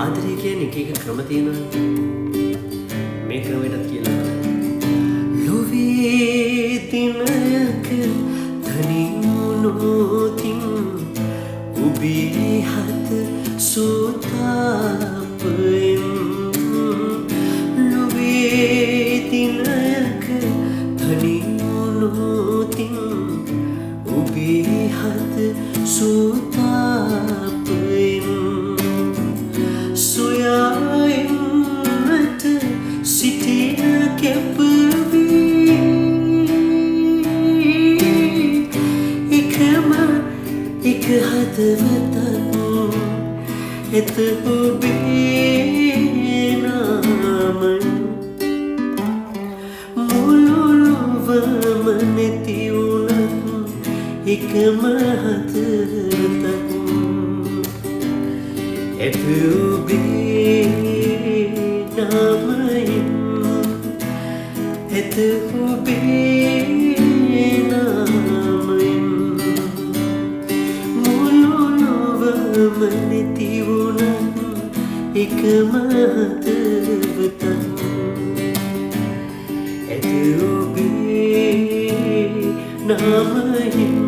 ආදරය කියන්නේ එක එක ක්‍රම තියෙනවානේ. මේ ක්‍රමයටත් කියලා ලොවේ දිනයක තනිවුණොතින් ඔබේ හත සෝතාපයෙන් ලොවේ දිනයක තනිවුණොතින් ඔබේ හත සෝතාපයෙන් සොයාෙන්නට සිටින කැපවී එකම එක හදවතක් ඇත ඔබේ නාමය මුළු ලොවම නැති වුණත් එකම හදවතක් ඇත ඔබේ නාමයෙන් ඇත ඔබේ නාමයෙන් මුළු ලොවම නැති වුණත් එකම හදවතක් ඇත ඔබේ නාමයෙන්